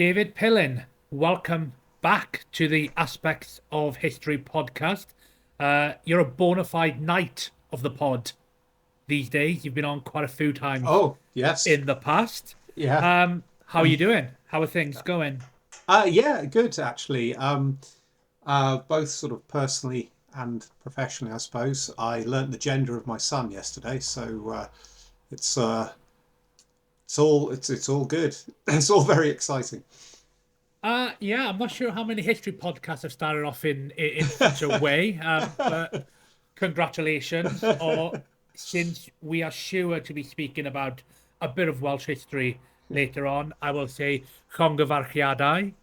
David Pillin, welcome back to the Aspects of History podcast. You're a bona fide knight of the pod these days. You've been on quite a few times Oh, yes. in the past. Yeah. How are you doing? How are things going? Yeah, good actually. Both sort of personally and professionally, I suppose. I learnt the gender of my son yesterday, so it's it's all good. It's all very exciting. Yeah, I'm not sure how many history podcasts have started off in such a way, but congratulations. Or since we are sure to be speaking about a bit of Welsh history later on, I will say llongyfarchiadau,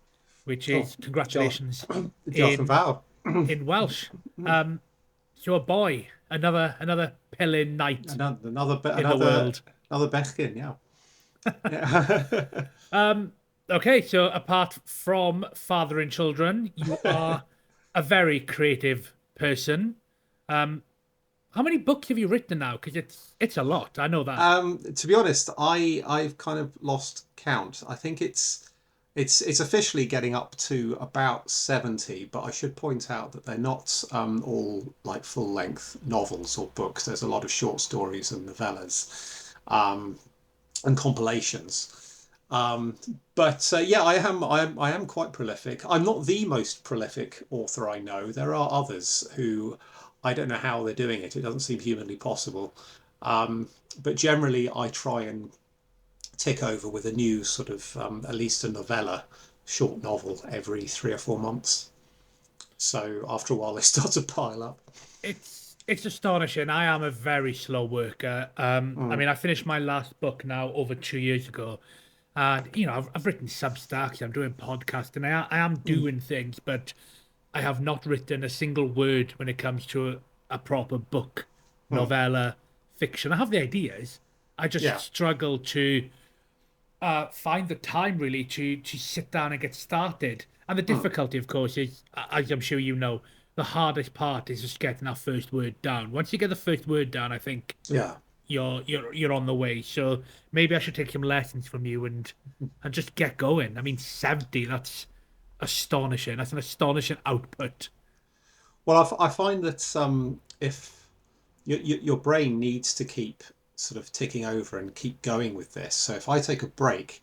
which Oh, is Josh, congratulations Josh and in Val. in Welsh. So a boy, another Pelin knight in the world. Another Bechgyn, yeah. Yeah. Okay, so apart from fathering children, you are a very creative person. Um, how many books have you written now? Because it's a lot. I know that. To be honest, I've kind of lost count. I think it's officially getting up to about 70, but I should point out that they're not all like full length novels or books. There's a lot of short stories and novellas and compilations. But yeah, I am quite prolific. I'm not the most prolific author I know. There are others who I don't know how they're doing it. It doesn't seem humanly possible. Um, but generally, I try and tick over with a new sort of at least a novella, short novel every 3 or 4 months. So after a while, they start to pile up. It's astonishing. I am a very slow worker. I Mm, mean, I finished my last book now over 2 years ago, and I've written Substacks. I'm doing podcasting. I am mm, doing things, but I have not written a single word when it comes to a proper book, mm. novella, fiction. I have the ideas. I just Yeah. struggle to find the time really to sit down and get started. And the Mm, difficulty, of course, is, as I'm sure you know, the hardest part is just getting that first word down. Once you get the first word down, I think yeah. you're on the way. So maybe I should take some lessons from you and just get going. I mean, 70, that's astonishing. That's an astonishing output. Well, I find that if your brain needs to keep sort of ticking over and keep going with this. So if I take a break,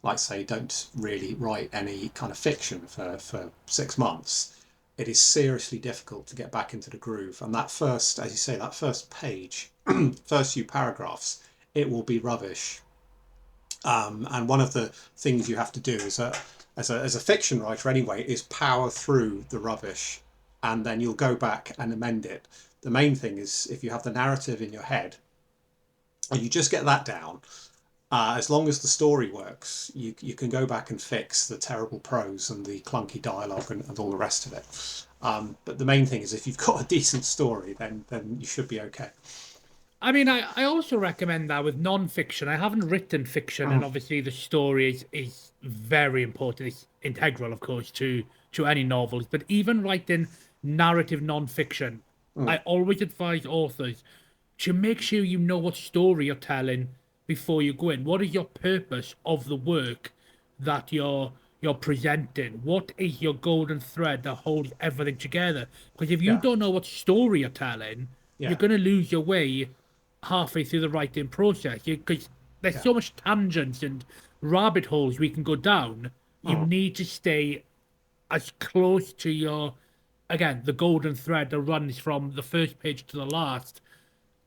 like say, don't really write any kind of fiction for 6 months, it is seriously difficult to get back into the groove. And that first, as you say, that first page, first few paragraphs, it will be rubbish. And one of the things you have to do as a fiction writer anyway is power through the rubbish, and then you'll go back and amend it. The main thing is if you have the narrative in your head and you just get that down, as long as the story works, you can go back and fix the terrible prose and the clunky dialogue and all the rest of it. But the main thing is if you've got a decent story, then you should be okay. I mean, I also recommend that with non-fiction. I haven't written fiction, and Mm, obviously the story is very important. It's integral, of course, to any novels. But even writing narrative non-fiction, I mm, always advise authors to make sure you know what story you're telling before you go in. What is your purpose of the work that you're presenting? What is your golden thread that holds everything together? Because if you yeah, don't know what story you're telling, you're yeah, going to lose your way halfway through the writing process because there's yeah. so much tangents and rabbit holes we can go down. You Mm, need to stay as close to your, again, the golden thread that runs from the first page to the last.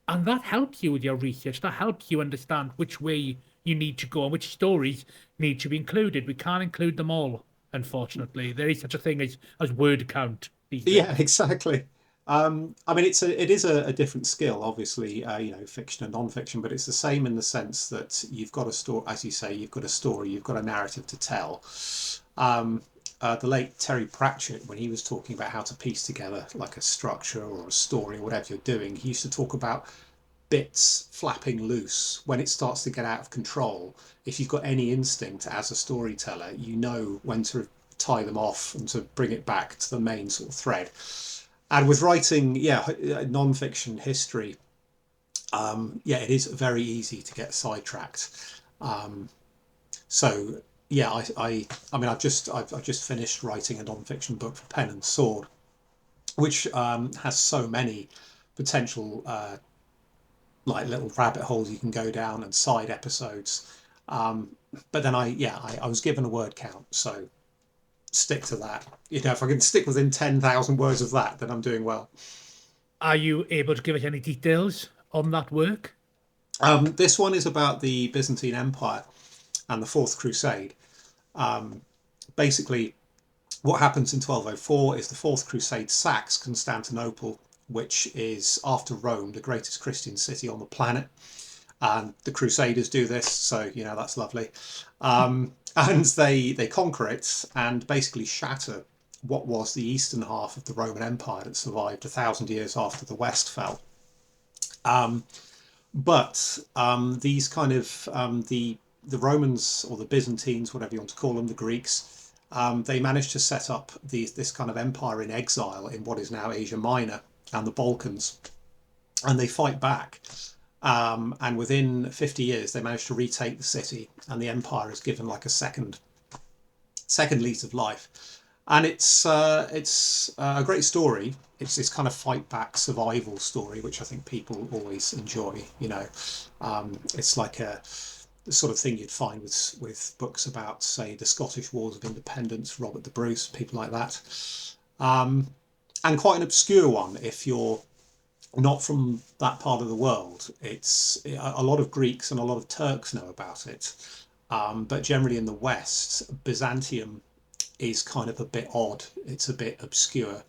And that helps you with your research. That helps you understand which way you need to go and which stories need to be included. We can't include them all, unfortunately. There is such a thing as word count these yeah, days. exactly. I mean, it is a different skill, obviously, fiction and non-fiction, but it's the same in the sense that you've got a story, as you say, you've got a story, you've got a narrative to tell. The late Terry Pratchett, when he was talking about how to piece together like a structure or a story or whatever you're doing, he used to talk about bits flapping loose when it starts to get out of control. If you've got any instinct as a storyteller, you know when to tie them off and to bring it back to the main sort of thread. And with writing, yeah, non-fiction history, yeah, it is very easy to get sidetracked. So yeah, I mean, I've just finished writing a non-fiction book for Pen and Sword, which has so many potential like little rabbit holes you can go down and side episodes. Um, but then I was given a word count, so stick to that. You know, if I can stick within 10,000 words of that, then I'm doing well. Are you able to give us any details on that work? This one is about the Byzantine Empire and the Fourth Crusade. Basically, what happens in 1204 is the Fourth Crusade sacks Constantinople, which is, after Rome, the greatest Christian city on the planet. And the Crusaders do this, so you know that's lovely. And they conquer it and basically shatter what was the eastern half of the Roman Empire that survived 1,000 years after the West fell. But these kind of the Romans or the Byzantines, whatever you want to call them, the Greeks, they managed to set up this kind of empire in exile in what is now Asia Minor and the Balkans, and they fight back. And within 50 years, they managed to retake the city, and the empire is given like a second lease of life. And it's a great story. It's this kind of fight back survival story, which I think people always enjoy. You know, it's like a the sort of thing you'd find with books about, say, the Scottish Wars of Independence, Robert the Bruce, people like that. And quite an obscure one if you're not from that part of the world. It's a lot of Greeks and a lot of Turks know about it, but generally in the West, Byzantium is kind of a bit odd. It's a bit obscure.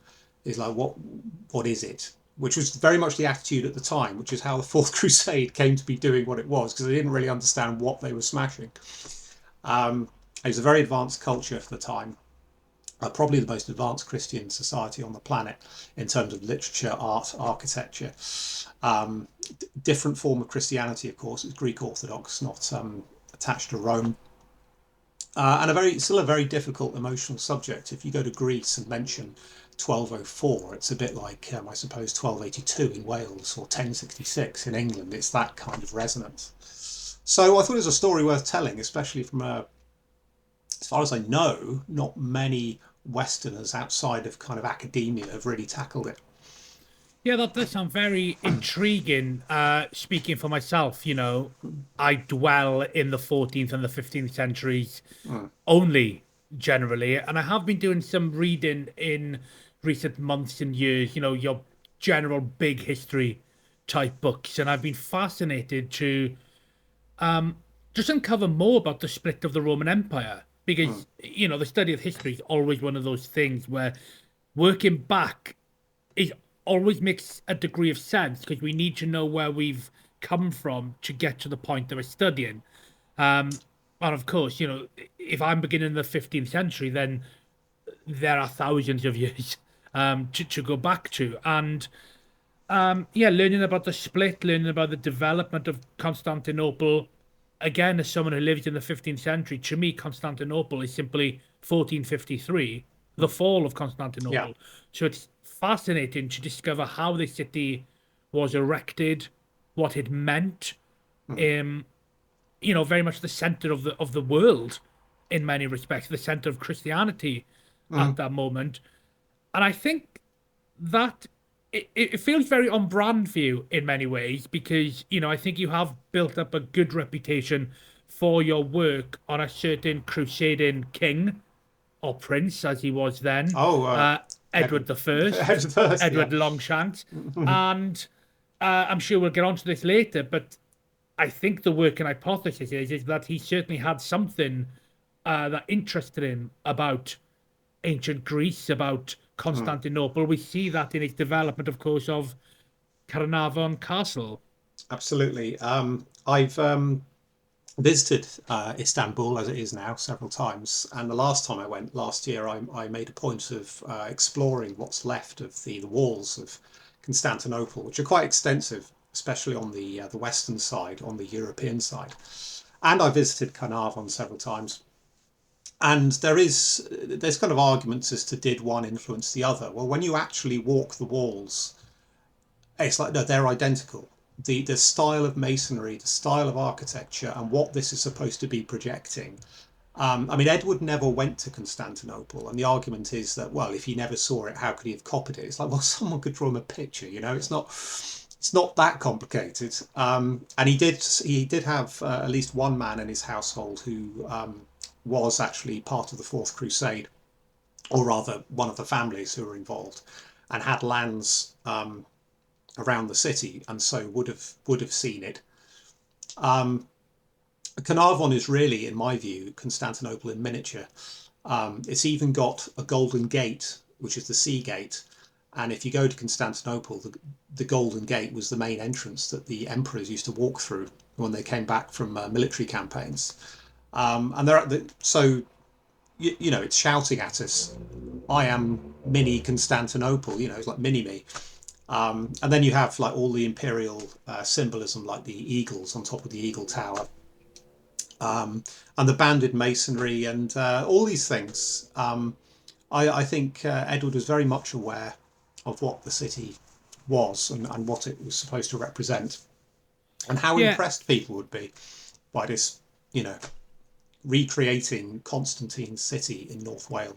It's like what is it? Which was very much the attitude at the time, which is how the Fourth Crusade came to be doing what it was, because they didn't really understand what they were smashing. It was a very advanced culture for the time, probably the most advanced Christian society on the planet in terms of literature, art, architecture. Um, Different form of Christianity, of course. It's Greek Orthodox, not attached to Rome. And still a very difficult emotional subject. If you go to Greece and mention 1204, it's a bit like, I suppose, 1282 in Wales or 1066 in England. It's that kind of resonance. So I thought it was a story worth telling, especially from as far as I know, not many Westerners outside of kind of academia have really tackled it. Yeah, that does sound very intriguing. Speaking for myself, I dwell in the 14th and the 15th centuries Mm, only, generally, and I have been doing some reading in recent months and years, your general big history type books, and I've been fascinated to just uncover more about the split of the Roman Empire mm, because, the study of history is always one of those things where working back it always makes a degree of sense because we need to know where we've come from to get to the point that we're studying. And of course, if I'm beginning the 15th century, then there are thousands of years to go back to. And yeah, learning about the split, learning about the development of Constantinople. Again, as someone who lived in the 15th century, to me, Constantinople is simply 1453, the mm. fall of Yeah. Constantinople. So it's fascinating to discover how the city was erected, what it meant. Mm, Um, very much the center of the world in many respects, the center of Christianity at mm, that moment. And I think that it feels very on brand for you in many ways because I think you have built up a good reputation for your work on a certain crusading king or prince as he was then, Oh, uh, Edward. Edward the First, Edward first, yeah. Edward Longshanks, and I'm sure we'll get onto this later, but I think the working hypothesis is that he certainly had something that interested him about ancient Greece, about Mm, Constantinople. We see that in its development, of course, of Carnarvon Castle. absolutely. I've visited Istanbul as it is now several times, and the last time I went last year, I made a point of exploring what's left of the walls of Constantinople, which are quite extensive, especially on the western side, on the European side. And I visited Carnarvon several times. And there's kind of arguments as to did one influence the other. Well, when you actually walk the walls, it's like no, they're identical. The style of masonry, the style of architecture, and what this is supposed to be projecting I mean, Edward never went to Constantinople, and the argument is that, well, if he never saw it, how could he have copied it? It's like, well, someone could draw him a picture, you know. It's not that complicated. And he did have at least one man in his household who was actually part of the Fourth Crusade, or rather, one of the families who were involved, and had lands around the city, and so would have seen it. Um, Carnarvon is really, in my view, Constantinople in miniature. It's even got a golden gate, which is the sea gate. And if you go to Constantinople, the Golden Gate was the main entrance that the emperors used to walk through when they came back from military campaigns. And so it's shouting at us, "I am mini Constantinople." It's like mini me. And then you have like all the imperial symbolism, like the eagles on top of the Eagle Tower, and the banded masonry, and all these things. I think Edward was very much aware of what the city was, and what it was supposed to represent, and how Yeah, impressed people would be by this, you know, recreating Constantine's city in North Wales.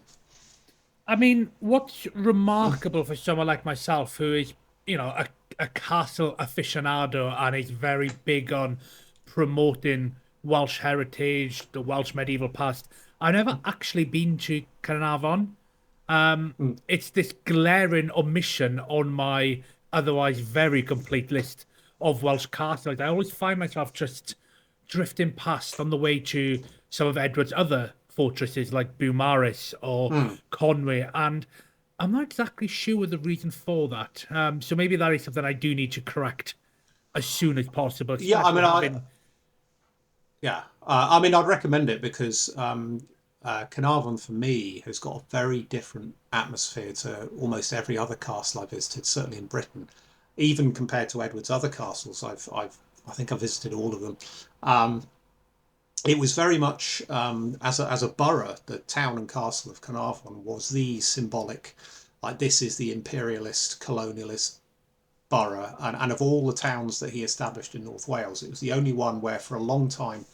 I mean, what's remarkable for someone like myself, who is, a castle aficionado and is very big on promoting Welsh heritage, the Welsh medieval past. I've never actually been to Carnarvon. Mm. It's this glaring omission on my otherwise very complete list of Welsh castles. I always find myself just drifting past on the way to some of Edward's other fortresses like Beaumaris or Mm. Conway, and I'm not exactly sure the reason for that. So maybe that is something I do need to correct as soon as possible, Yeah, I especially mean, having. I mean, I'd recommend it because Carnarvon for me has got a very different atmosphere to almost every other castle I've visited, certainly in Britain, even compared to Edward's other castles. I think I've visited all of them. Um, it was very much as a borough, the town and castle of Carnarvon was the symbolic, like this is the imperialist colonialist borough, and of all the towns that he established in North Wales, it was the only one where for a long time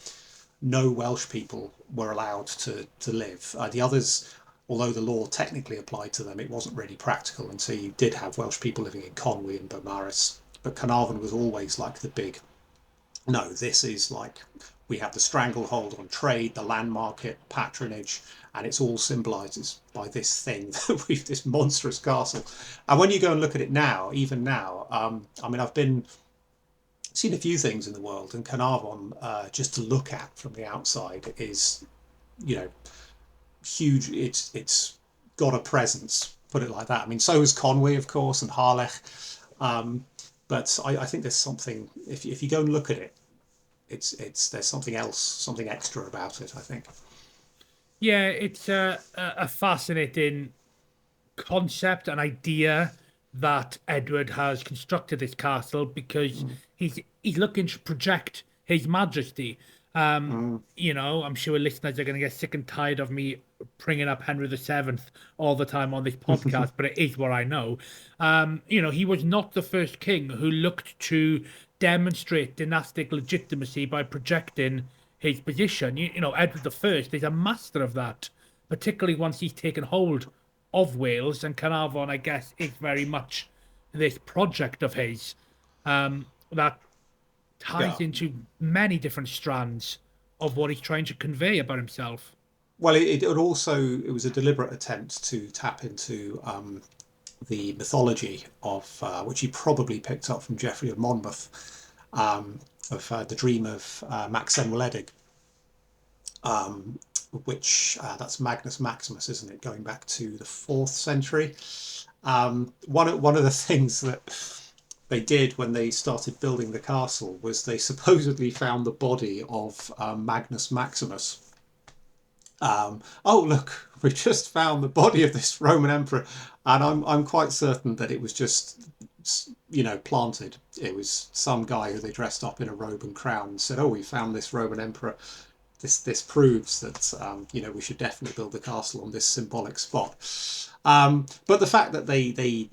no Welsh people were allowed to live. The others, although the law technically applied to them, it wasn't really practical, and so you did have Welsh people living in Conwy and Beaumaris. But Carnarvon was always like the big, no, this is like, we have the stranglehold on trade, the land market, patronage, and it's all symbolises by this thing that we've this monstrous castle. And when you go and look at it now, even now, I mean, I've seen a few things in the world, and Carnarvon, just to look at from the outside, is, you know, huge. It's got a presence, put it like that. I mean, so is Conwy, of course, and Harlech. Um, but I think there's something. If you go and look at it, it's there's something else, something extra about it, I think. Yeah, it's a fascinating concept, an idea that Edward has constructed this castle because Mm. he's looking to project his majesty. Mm. I'm sure listeners are going to get sick and tired of me bringing up Henry VII all the time on this podcast, but it is what I know. He was not the first king who looked to demonstrate dynastic legitimacy by projecting his position. Edward I is a master of that, particularly once he's taken hold of Wales, and Carnarvon, I guess, is very much this project of his that ties Yeah. into many different strands of what he's trying to convey about himself. Well, it was a deliberate attempt to tap into the mythology of which he probably picked up from Geoffrey of Monmouth, of the dream of Maxen Wledig, which that's Magnus Maximus, isn't it? Going back to the fourth century. One of the things that they did when they started building the castle was they supposedly found the body of Magnus Maximus. Oh look, we just found the body of this Roman emperor, and I'm quite certain that it was just, planted. It was some guy who they dressed up in a robe and crown and said, "Oh, we found this Roman emperor. This proves that we should definitely build the castle on this symbolic spot." But the fact that they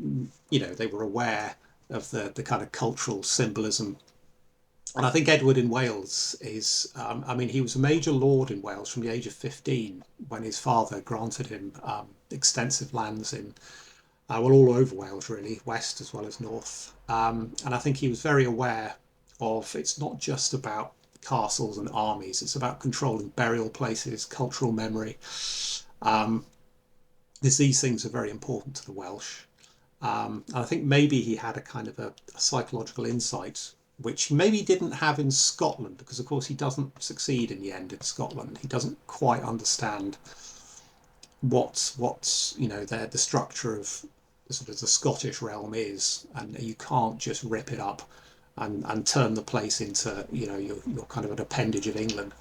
were aware of the kind of cultural symbolism And I think Edward in Wales is, I mean, he was a major lord in Wales from the age of 15 when his father granted him extensive lands in, well, all over Wales, really, west as well as north. And I think he was very aware of it's not just about castles and armies, it's about controlling burial places, cultural memory. Um, because these things are very important to the Welsh. And I think maybe he had a kind of a psychological insight, which he maybe didn't have in Scotland, because of course he doesn't succeed in the end in Scotland. He doesn't quite understand what's the structure of sort of the Scottish realm is, and you can't just rip it up and turn the place into you're kind of an appendage of England.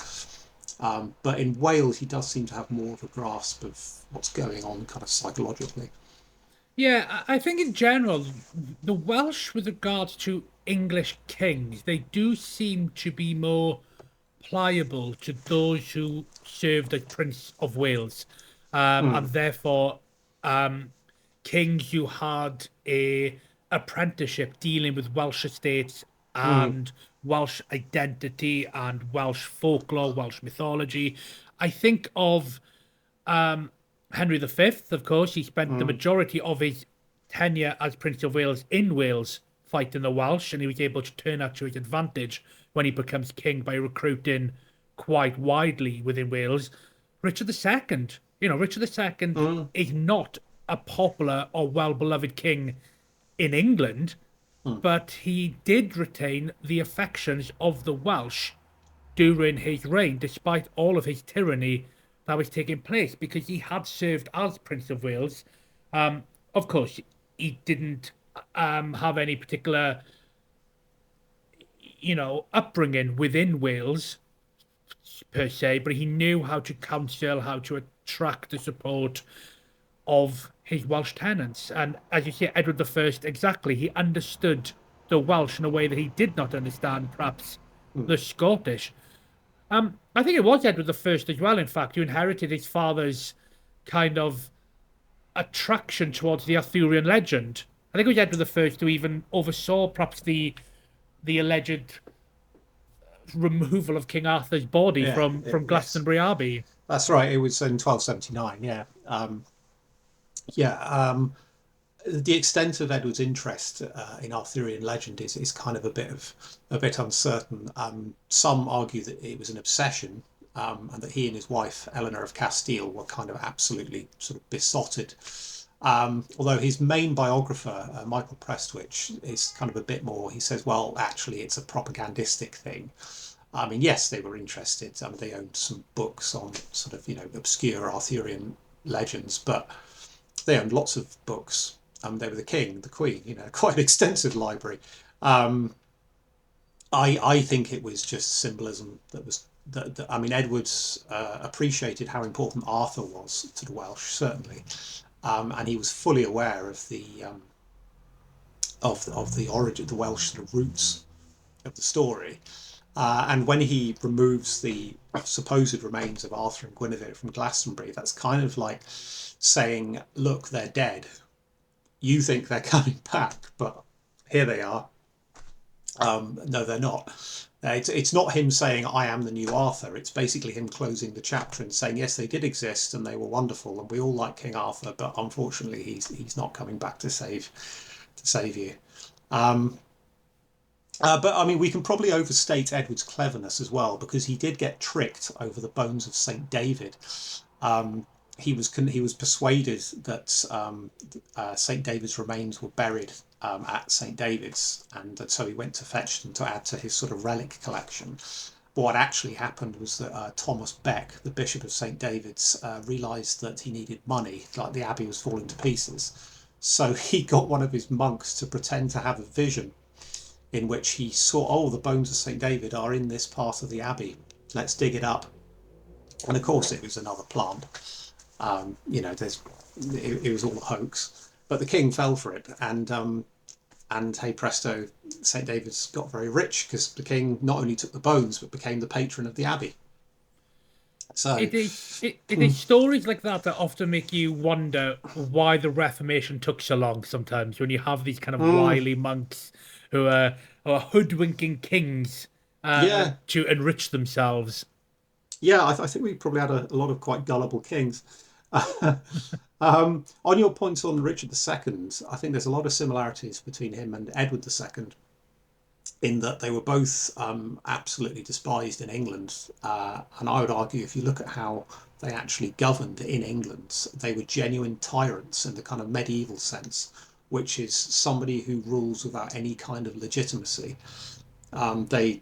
But in Wales, he does seem to have more of a grasp of what's going on, kind of psychologically. Yeah, I think in general, the Welsh, with regards to English kings, they do seem to be more pliable to those who served as Prince of Wales, and Mm, therefore um, kings who had a apprenticeship dealing with Welsh estates mm, and Welsh identity and Welsh folklore, Welsh mythology. I think of Henry V, of course. He spent the mm, majority of his tenure as Prince of Wales in Wales fighting the Welsh, and he was able to turn that to his advantage when he becomes king by recruiting quite widely within Wales. Richard II, Richard II mm, is not a popular or well beloved king in England, mm. but he did retain the affections of the Welsh during his reign, despite all of his tyranny that was taking place, because he had served as Prince of Wales. Of course, he didn't have any particular, upbringing within Wales per se, but he knew how to counsel, how to attract the support of his Welsh tenants. And as you say, Edward I, exactly, he understood the Welsh in a way that he did not understand, perhaps, Mm. the Scottish. I think it was Edward I as well, in fact, who inherited his father's kind of attraction towards the Arthurian legend. I think it was Edward I who even oversaw perhaps the alleged removal of King Arthur's body Yeah, from yes, Glastonbury Abbey. that's right. It was in 1279. Yeah, yeah. The extent of Edward's interest in Arthurian legend is kind of a bit uncertain. Some argue that it was an obsession, and that he and his wife Eleanor of Castile were kind of absolutely sort of besotted. Although his main biographer, Michael Prestwich, is kind of a bit more. He says, well, actually, it's a propagandistic thing. I mean, yes, they were interested. I mean, they owned some books on sort of obscure Arthurian legends, but they owned lots of books. They were the king, the queen, quite an extensive library. Um, I think it was just symbolism that was that I mean, Edwards appreciated how important Arthur was to the Welsh, certainly, and he was fully aware of the origin, the Welsh sort of roots of the story. And when he removes the supposed remains of Arthur and Guinevere from Glastonbury, that's kind of like saying, look, they're dead. You think they're coming back, but here they are. No, they're not. It's not him saying, I am the new Arthur. It's basically him closing the chapter and saying, yes, they did exist and they were wonderful and we all like King Arthur, but unfortunately he's not coming back to save you. Um, but I mean, we can probably overstate Edward's cleverness as well, because he did get tricked over the bones of Saint David. Um, he was persuaded that Saint David's remains were buried at Saint David's, and so he went to fetch them to add to his sort of relic collection. But what actually happened was that Thomas Beck, the Bishop of St David's, realised that he needed money, like the abbey was falling to pieces. So he got one of his monks to pretend to have a vision in which he saw, oh, the bones of St David are in this part of the abbey. Let's dig it up. And of course, it was another plant. It was all a hoax. But the king fell for it, and hey presto, St David's got very rich because the king not only took the bones but became the patron of the abbey. So, It is stories like that that often make you wonder why the Reformation took so long sometimes when you have these kind of mm, wily monks who are hoodwinking kings Yeah, to enrich themselves. yeah. I think we probably had a lot of quite gullible kings. On your point on Richard II, I think there's a lot of similarities between him and Edward II in that they were both absolutely despised in England. And I would argue, if you look at how they actually governed in England, they were genuine tyrants in the kind of medieval sense, which is somebody who rules without any kind of legitimacy. They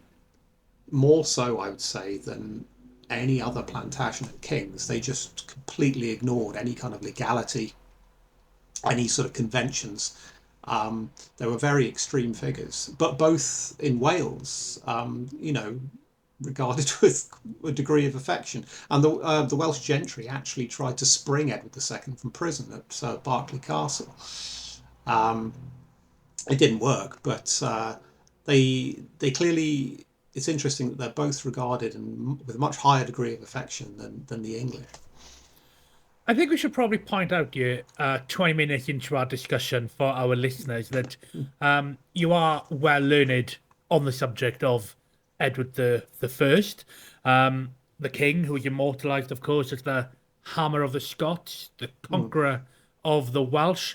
more so, I would say, than any other Plantagenet kings. They just completely ignored any kind of legality, any sort of conventions. They were very extreme figures, but both in Wales, regarded with a degree of affection. And the Welsh gentry actually tried to spring Edward II from prison at Berkeley Castle. Um, it didn't work, but they clearly. It's interesting that they're both regarded with a much higher degree of affection than the English. I think we should probably point out here, 20 minutes into our discussion for our listeners, that you are well learned on the subject of Edward the First, the king who was immortalised, of course, as the Hammer of the Scots, the Mm, conqueror of the Welsh,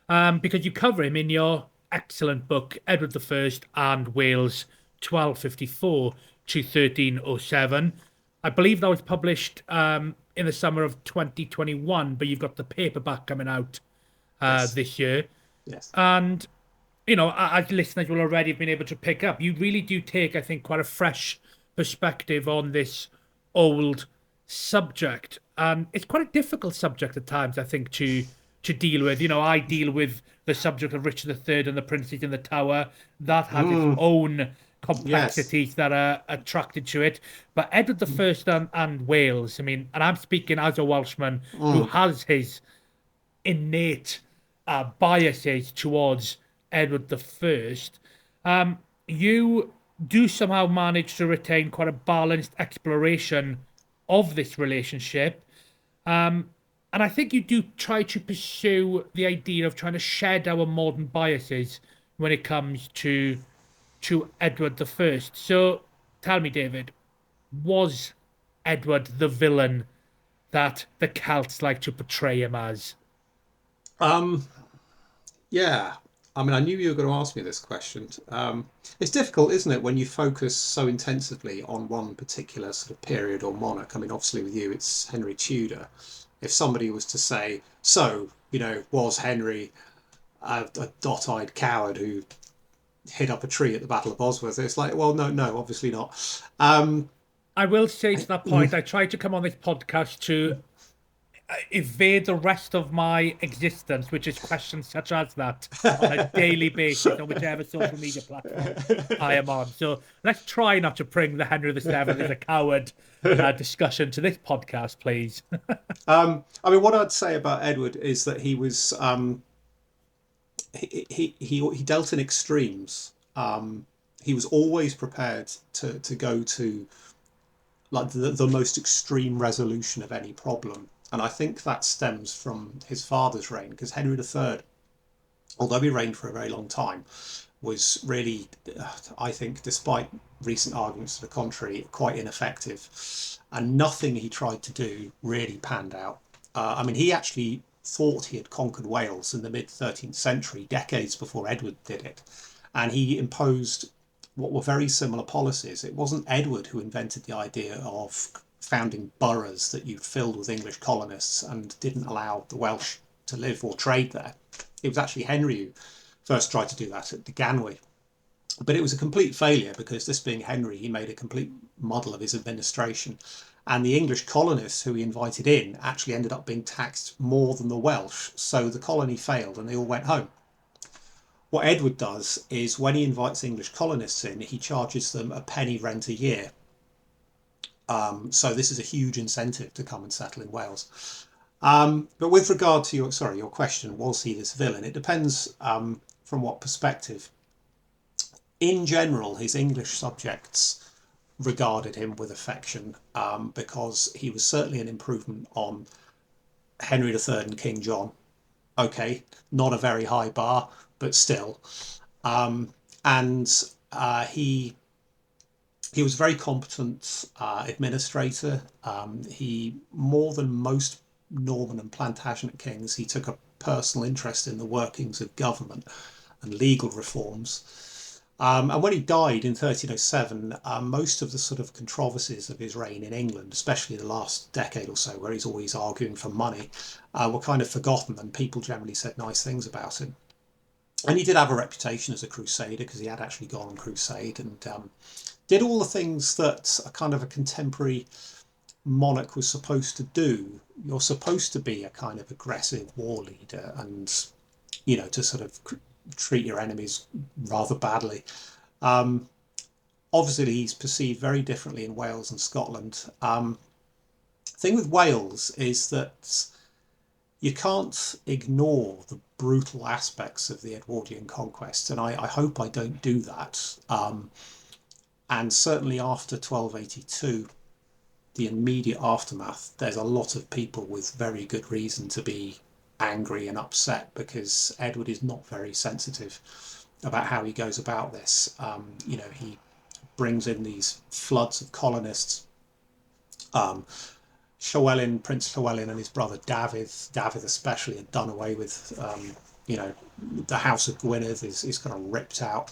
because you cover him in your excellent book, Edward the First and Wales, 1254 to 1307. I believe that was published in the summer of 2021, but you've got the paperback coming out yes, this year. yes. And, you know, as listeners will already have been able to pick up, you really do take, I think, quite a fresh perspective on this old subject. And it's quite a difficult subject at times, I think, to deal with. You know, I deal with the subject of Richard III and the Princes in the Tower. That has its Mm, own yes. complexities that are attracted to it. But Edward the First and Wales, I mean, and I'm speaking as a Welshman who Mm. has his innate biases towards Edward the First. You do somehow manage to retain quite a balanced exploration of this relationship. And I think you do try to pursue the idea of trying to shed our modern biases when it comes to Edward the First. So tell me, David, was Edward the villain that the Celts like to portray him as? Um, yeah. I mean, I knew you were going to ask me this question. It's difficult, isn't it, when you focus so intensively on one particular sort of period or monarch? I mean, obviously with you, it's Henry Tudor. If somebody was to say, so, was Henry a dot-eyed coward who hid up a tree at the Battle of Bosworth? It's like, well, no, no, obviously not. Um, I will say to that point, I tried to come on this podcast to evade the rest of my existence, which is questions such as that on a daily basis on whichever social media platform I am on. So let's try not to bring the Henry VII as a coward discussion to this podcast, please. I mean, what I'd say about Edward is that he was he dealt in extremes. He was always prepared to go to like the most extreme resolution of any problem, and I think that stems from his father's reign, because Henry III, although he reigned for a very long time, was really, I think, despite recent arguments to the contrary, quite ineffective, and nothing he tried to do really panned out. I mean, he actually thought he had conquered Wales in the mid 13th century, decades before Edward did it, and he imposed what were very similar policies. It wasn't Edward who invented the idea of founding boroughs that you filled with English colonists and didn't allow the Welsh to live or trade there. It was actually Henry who first tried to do that at Ganwy. But it was a complete failure, because this being Henry, he made a complete muddle of his administration. And the English colonists who he invited in actually ended up being taxed more than the Welsh. So the colony failed and they all went home. What Edward does is, when he invites English colonists in, he charges them a penny rent a year. So this is a huge incentive to come and settle in Wales. But with regard to your question, was he this villain? It depends from what perspective. In general, his English subjects regarded him with affection, because he was certainly an improvement on Henry III and King John. Okay, not a very high bar, but still. And he He was a very competent administrator. He, more than most Norman and Plantagenet kings, he took a personal interest in the workings of government and legal reforms. And when he died in 1307, most of the sort of controversies of his reign in England, especially the last decade or so, where he's always arguing for money, were kind of forgotten, and people generally said nice things about him. And he did have a reputation as a crusader because he had actually gone on crusade and did all the things that a kind of a contemporary monarch was supposed to do. You're supposed to be a kind of aggressive war leader and, to sort of treat your enemies rather badly. Um, Obviously, he's perceived very differently in Wales and Scotland. Thing with Wales is that you can't ignore the brutal aspects of the Edwardian conquest, and I hope I don't do that. And certainly after 1282, the immediate aftermath, there's a lot of people with very good reason to be angry and upset because Edward is not very sensitive about how he goes about this. He brings in these floods of colonists. Prince Llywelyn and his brother David especially, had done away with, the House of Gwynedd is kind of ripped out.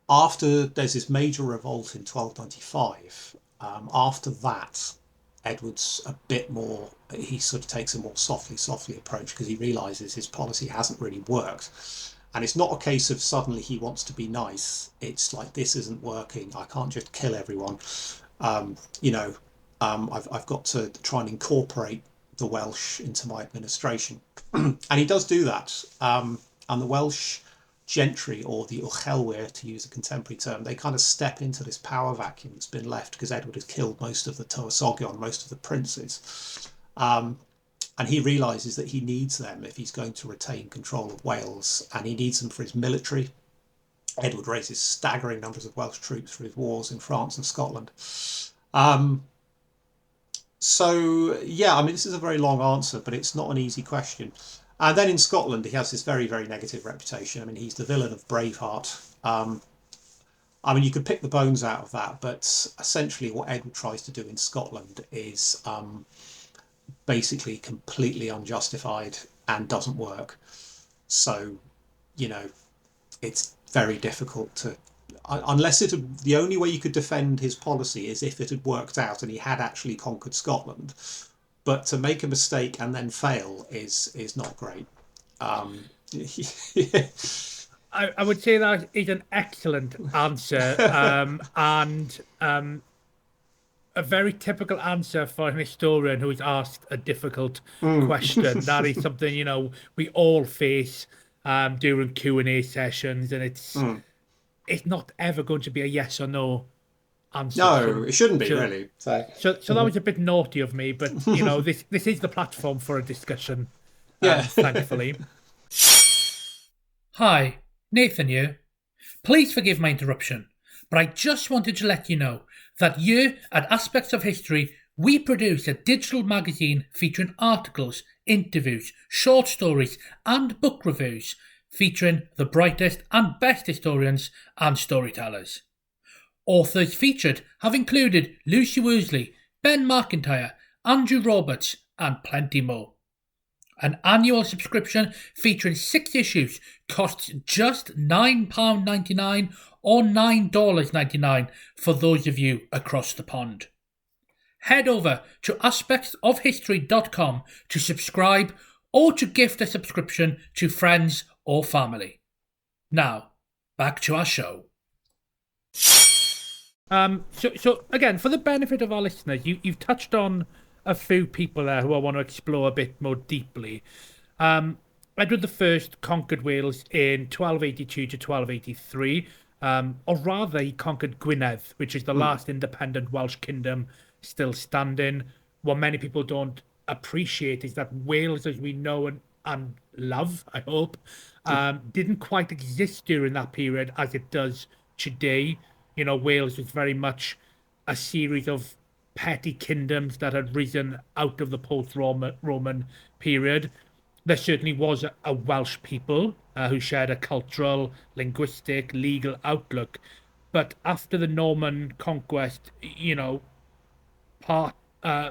After there's this major revolt in 1295, after that, Edward's a bit more, he sort of takes a more softly approach because he realizes his policy hasn't really worked. And it's not a case of suddenly he wants to be nice. It's like, this isn't working. I can't just kill everyone. I've got to try and incorporate the Welsh into my administration. And he does do that. And the Welsh gentry, or the uchelwyr, to use a contemporary term, they kind of step into this power vacuum that's been left because Edward has killed most of the Tywysogion, most of the princes. And he realises that he needs them if he's going to retain control of Wales, and he needs them for his military. Edward raises staggering numbers of Welsh troops for his wars in France and Scotland. This is a very long answer, but it's not an easy question. And then in Scotland, he has this very, very negative reputation. I mean, he's the villain of Braveheart. You could pick the bones out of that, but essentially what Edward tries to do in Scotland is basically completely unjustified and doesn't work. So, it's very difficult to, the only way you could defend his policy is if it had worked out and he had actually conquered Scotland. But to make a mistake and then fail is not great. I would say that is an excellent answer, and a very typical answer for an historian who is asked a difficult question. That is something we all face during Q&A sessions, and it's not ever going to be a yes or no answer. No, it shouldn't be, really. So that was a bit naughty of me, but this is the platform for a discussion. Yeah. Thankfully. Hi, Nathen here. Please forgive my interruption, but I just wanted to let you know that here at Aspects of History, we produce a digital magazine featuring articles, interviews, short stories, and book reviews featuring the brightest and best historians and storytellers. Authors featured have included Lucy Worsley, Ben McIntyre, Andrew Roberts, and plenty more. An annual subscription featuring 6 issues costs just £9.99 or $9.99 for those of you across the pond. Head over to aspectsofhistory.com to subscribe or to gift a subscription to friends or family. Now, back to our show. So again, for the benefit of our listeners, you've touched on a few people there who I want to explore a bit more deeply. Edward I conquered Wales in 1282 to 1283, or rather he conquered Gwynedd, which is the last independent Welsh kingdom still standing. What many people don't appreciate is that Wales, as we know and love, I hope, didn't quite exist during that period as it does today. Wales was very much a series of petty kingdoms that had risen out of the post-Roman period. there certainly was a Welsh people who shared a cultural, linguistic, legal outlook. But after the Norman conquest, part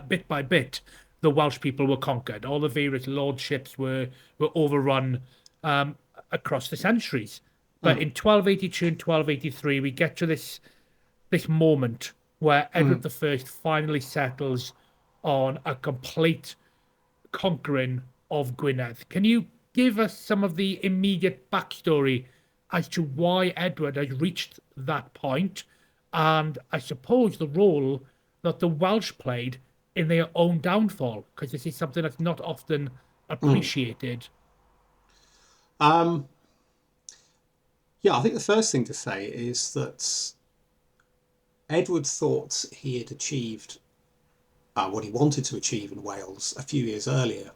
bit by bit, the Welsh people were conquered. All the various lordships were overrun across the centuries. But Mm, in 1282 and 1283, we get to this moment where mm. Edward I finally settles on a complete conquering of Gwynedd. Can you give us some of the immediate backstory as to why Edward has reached that point, and I suppose the role that the Welsh played in their own downfall? Because this is something that's not often Mm. appreciated. Um, yeah, I think the first thing to say is that Edward thought he had achieved what he wanted to achieve in Wales a few years earlier,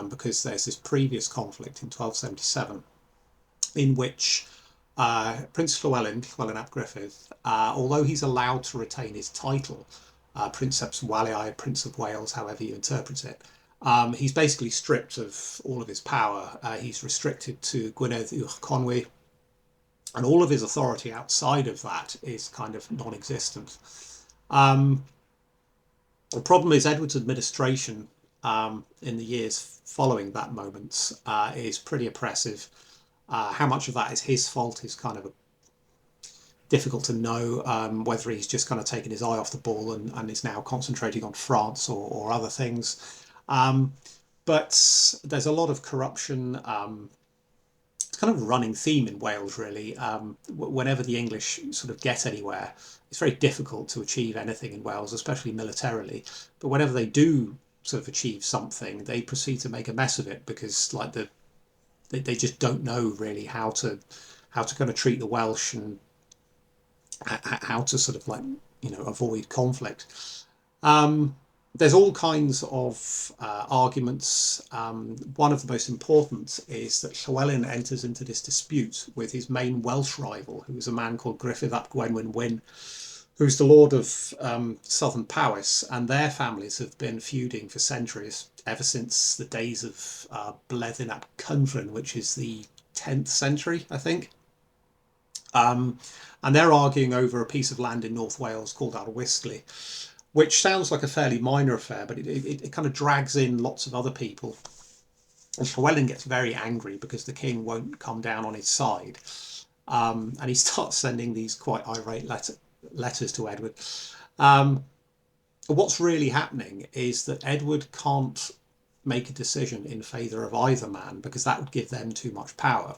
because there's this previous conflict in 1277 in which Prince Llewellyn ap Griffith, although he's allowed to retain his title, Princeps Waliae, Prince of Wales, however you interpret it, he's basically stripped of all of his power. He's restricted to Gwynedd uwch Conwy, and all of his authority outside of that is kind of non-existent. Um, the problem is Edward's administration in the years following that moment is pretty oppressive. How much of that is his fault is kind of difficult to know, whether he's just kind of taken his eye off the ball and is now concentrating on France or other things. But there's a lot of corruption. It's kind of a running theme in Wales, really. Whenever the English sort of get anywhere, it's very difficult to achieve anything in Wales, especially militarily. But whenever they do sort of achieve something, they proceed to make a mess of it because, like, they just don't know really how to kind of treat the Welsh and how to sort of, like, avoid conflict. Um, there's all kinds of arguments. One of the most important is that Llywelyn enters into this dispute with his main Welsh rival, who is a man called Griffith ap Gwenwyn Wyn, who's the lord of southern Powys, and their families have been feuding for centuries, ever since the days of Bleddyn ap Cynfryn, which is the 10th century, I think. Um, and they're arguing over a piece of land in North Wales called Arwystli, which sounds like a fairly minor affair, but it kind of drags in lots of other people. And Llywelyn gets very angry because the king won't come down on his side. And he starts sending these quite irate letters to Edward. Um, what's really happening is that Edward can't make a decision in favour of either man because that would give them too much power.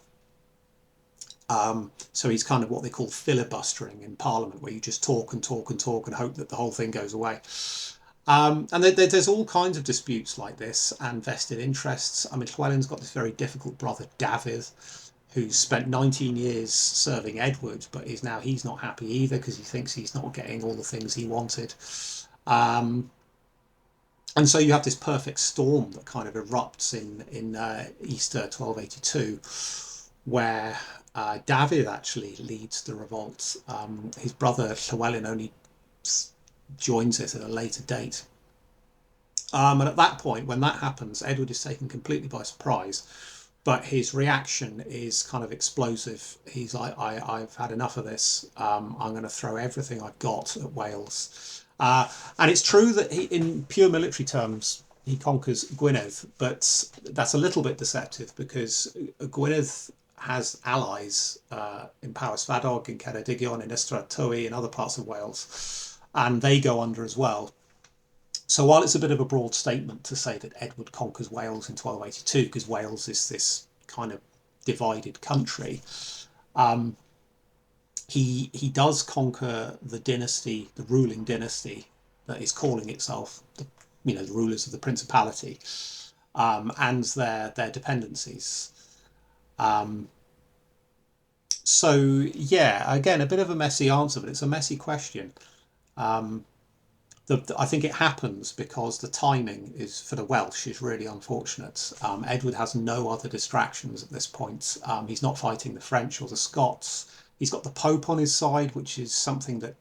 So he's kind of what they call filibustering in Parliament, where you just talk and talk and talk and hope that the whole thing goes away. And there's all kinds of disputes like this and vested interests. I mean, Llywelyn's got this very difficult brother, Dafydd, who's spent 19 years serving Edward, but he's not happy either because he thinks he's not getting all the things he wanted. And so you have this perfect storm that kind of erupts in Easter 1282, where Dafydd actually leads the revolt. His brother Llywelyn only joins it at a later date. And at that point, when that happens, Edward is taken completely by surprise. But his reaction is kind of explosive. He's like, I've had enough of this. I'm going to throw everything I've got at Wales. And it's true that in pure military terms, he conquers Gwynedd, but that's a little bit deceptive because Gwynedd has allies in Powys Fadog, in Ceredigion, in Ystrad Tywi, in other parts of Wales, and they go under as well. So while it's a bit of a broad statement to say that Edward conquers Wales in 1282, because Wales is this kind of divided country, he does conquer the dynasty, the ruling dynasty that is calling itself the rulers of the principality, and their dependencies. So yeah, again, a bit of a messy answer, but it's a messy question. I think it happens because the timing is for the Welsh is really unfortunate. Edward has no other distractions at this point. He's not fighting the French or the Scots. He's got the Pope on his side, which is something that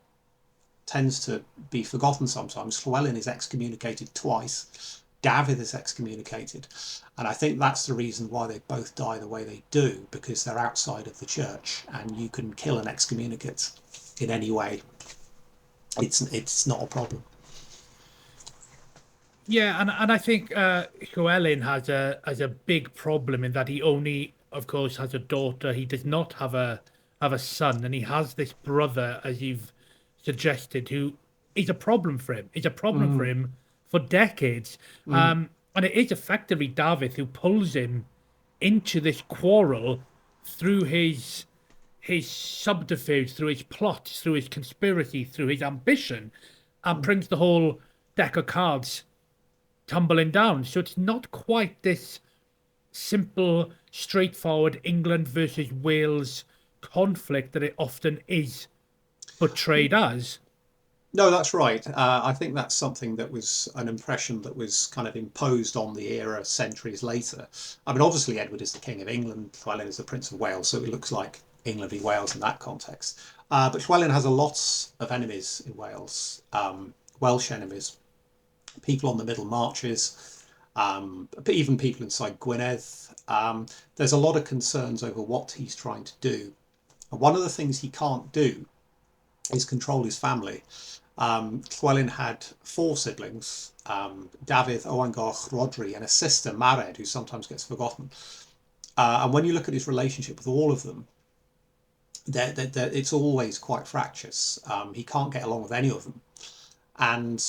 tends to be forgotten sometimes. Llywelyn is excommunicated twice David is excommunicated. And I think that's the reason why they both die the way they do, because they're outside of the church, and you can kill an excommunicate in any way. It's not a problem. Yeah, and I think Llewellyn has a big problem in that he only, of course, has a daughter. He does not have a son, and he has this brother, as you've suggested, who is a problem for him. Is a problem for Mm, him for decades. mm, And it is effectively David who pulls him into this quarrel through his subterfuge, through his plot, through his conspiracy, through his ambition, and mm. brings the whole deck of cards tumbling down. So it's not quite this simple, straightforward England versus Wales conflict that it often is portrayed as. No, that's right. I think that's something that was an impression that was kind of imposed on the era centuries later. I mean, obviously, Edward is the King of England, Llewellyn is the Prince of Wales, so it looks like England v Wales in that context. But Llewellyn has a lot of enemies in Wales, Welsh enemies, people on the Middle Marches, but even people inside Gwynedd. There's a lot of concerns over what he's trying to do. And one of the things he can't do is control his family. Llewellyn had four siblings, Dafydd, Owain Goch, Rhodri, and a sister, Mared, who sometimes gets forgotten. And when you look at his relationship with all of them, it's always quite fractious. He can't get along with any of them. And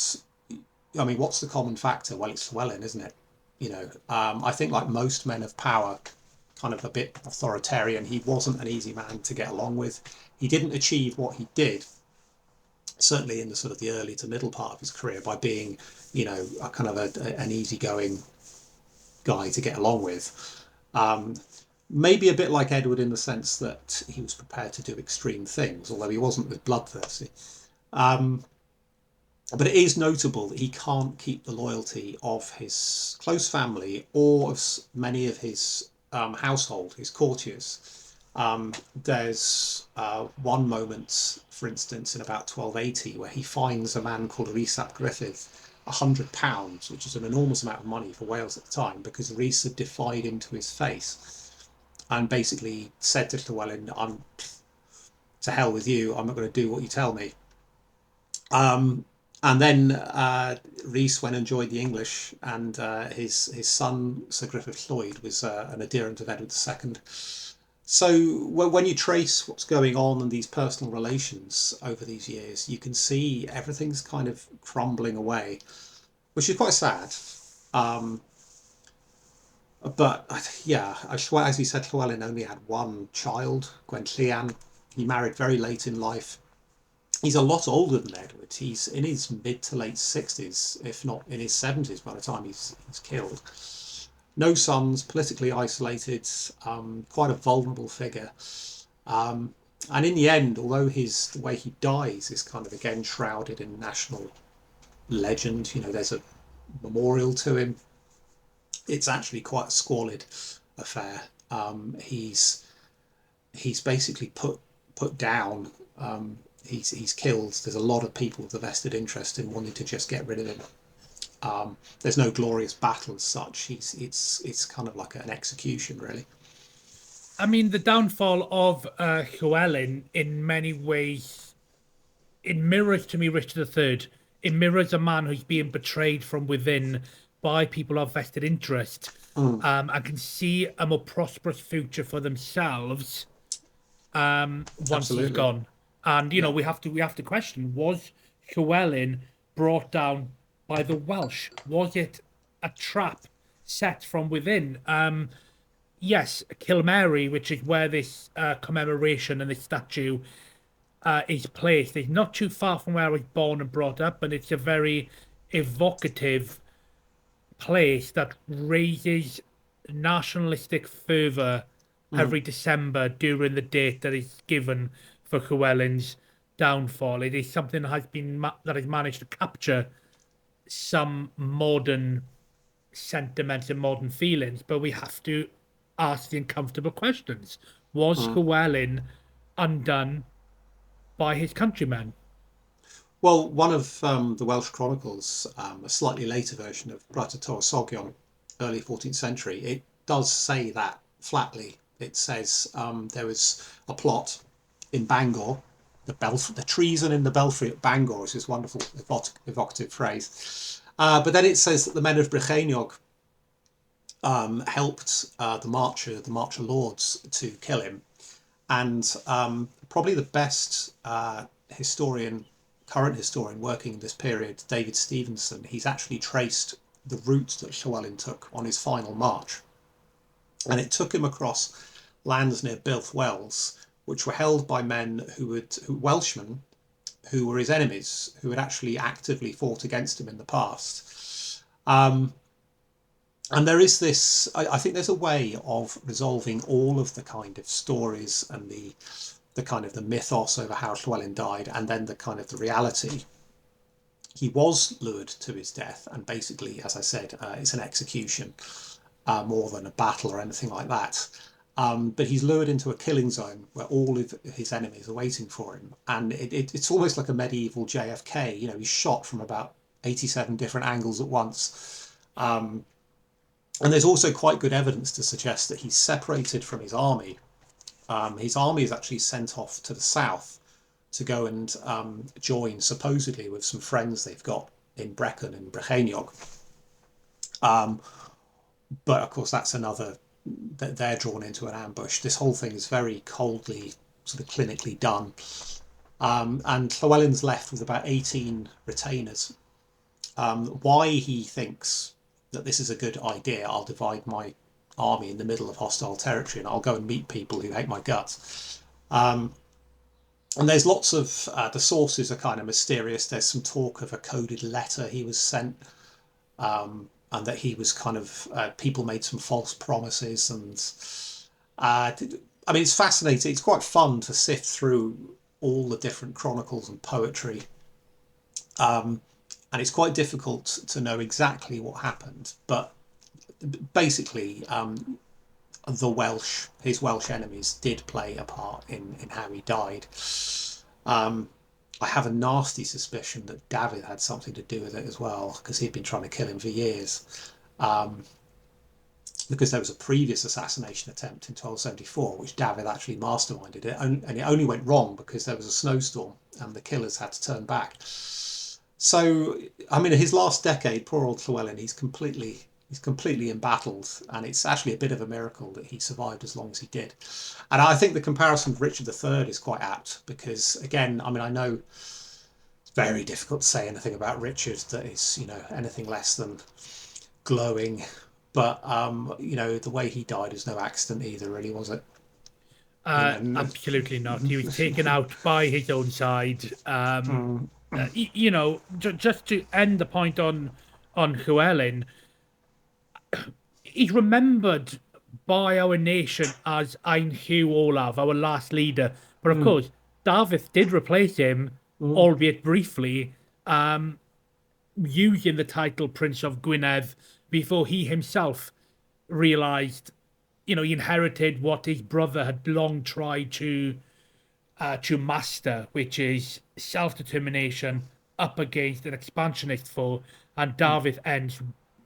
I mean, what's the common factor? Well, it's Llewellyn, isn't it? I think like most men of power, kind of a bit authoritarian, he wasn't an easy man to get along with. He didn't achieve what he did, certainly in the sort of the early to middle part of his career, by being, a kind of an easygoing guy to get along with. Maybe a bit like Edward in the sense that he was prepared to do extreme things, although he wasn't as bloodthirsty. Um, but it is notable that he can't keep the loyalty of his close family or of many of his household, his courtiers. There's one moment, for instance, in about 1280, where he finds a man called Rhys ap Griffith £100, which is an enormous amount of money for Wales at the time, because Rhys had defied him to his face and basically said to Llewellyn, "I'm to hell with you. I'm not going to do what you tell me." And then Rhys went and joined the English, and his son Sir Griffith Lloyd was an adherent of Edward II. So when you trace what's going on in these personal relations over these years, you can see everything's kind of crumbling away, which is quite sad. Um, but yeah, as you said, Llewellyn only had one child, Gwenllian. He married very late in life. He's a lot older than Edward. He's in his mid to late 60s, if not in his 70s by the time he's killed. No sons, politically isolated, quite a vulnerable figure. And in the end, although the way he dies is kind of again shrouded in national legend, there's a memorial to him. It's actually quite a squalid affair. He's basically put down. He's killed. There's a lot of people with a vested interest in wanting to just get rid of him. There's no glorious battle as such. It's kind of like an execution, really. I mean, the downfall of Llewellyn in many ways, it mirrors to me Richard III. It mirrors a man who's being betrayed from within by people of vested interest, Mm, and can see a more prosperous future for themselves once he's absolutely. gone. And Yeah. we have to question: was Llewellyn brought down by the Welsh? Was it a trap set from within? Yes, Kilmary, which is where this commemoration and this statue is placed, is not too far from where I was born and brought up, and it's a very evocative place that raises nationalistic fervour Mm, every December during the date that is given for Llewellyn's downfall. It is something that that has managed to capture some modern sentiments and modern feelings, but we have to ask the uncomfortable questions. Was mm. Llewellyn undone by his countrymen? Well, one of the Welsh chronicles, a slightly later version of Brata Tywysogion, early 14th century, it does say that flatly. It says there was a plot in Bangor, the treason in the belfry at Bangor is this wonderful evocative phrase. But then it says that the men of Brycheiniog helped the Marcher lords to kill him. And probably the best historian, current historian working in this period, David Stevenson, he's actually traced the route that Llywelyn took on his final march. And it took him across lands near Builth Wells, which were held by men Welshmen, who were his enemies, who had actually actively fought against him in the past. And there is this, I think there's a way of resolving all of the kind of stories and the kind of the mythos over how Llywelyn died, and then the kind of the reality. He was lured to his death, and basically, as I said, it's an execution more than a battle or anything like that. But he's lured into a killing zone where all of his enemies are waiting for him, and it's almost like a medieval JFK. You know, he's shot from about 87 different angles at once. And there's also quite good evidence to suggest that he's separated from his army. His army is actually sent off to the south to go and join, supposedly, with some friends they've got in Brecon and Brycheiniog. But of course, that's another, they're drawn into an ambush. This whole thing is very coldly, sort of clinically done. And Llywelyn's left with about 18 retainers. Why he thinks that this is a good idea, I'll divide my army in the middle of hostile territory and I'll go and meet people who hate my guts. And there's lots of, the sources are kind of mysterious. There's some talk of a coded letter he was sent, and that he was kind of, people made some false promises. And I mean, it's fascinating. It's quite fun to sift through all the different chronicles and poetry. And it's quite difficult to know exactly what happened, but basically, his Welsh enemies did play a part in how he died. I have a nasty suspicion that David had something to do with it as well, because he'd been trying to kill him for years. Because there was a previous assassination attempt in 1274, which David actually masterminded it, and it only went wrong because there was a snowstorm and the killers had to turn back. So, I mean, his last decade, poor old Llywelyn, he's completely embattled, and it's actually a bit of a miracle that he survived as long as he did. And I think the comparison with Richard III is quite apt because, again, I mean, I know it's very difficult to say anything about Richard that is, you know, anything less than glowing. But you know, the way he died is no accident either, really, was it? You know. Absolutely not. He was taken out by his own side. You know, just to end the point on Llewellyn, he's remembered by our nation as Ein Hugh Olaf, our last leader. But of course, David did replace him, albeit briefly, using the title Prince of Gwynedd before he himself realized, you know, he inherited what his brother had long tried to master, which is self-determination up against an expansionist foe, and David ends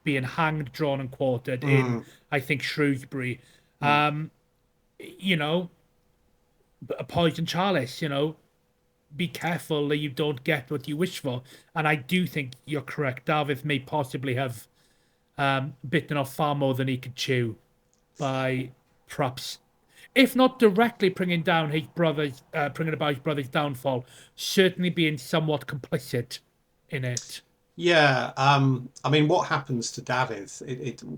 being hanged, drawn, and quartered in, I think, Shrewsbury. You know, a poison chalice. You know, be careful that you don't get what you wish for. And I do think you're correct. David may possibly have bitten off far more than he could chew by perhaps, if not directly bringing down his brother's, bringing about his brother's downfall, certainly being somewhat complicit in it. Yeah, I mean, what happens to David?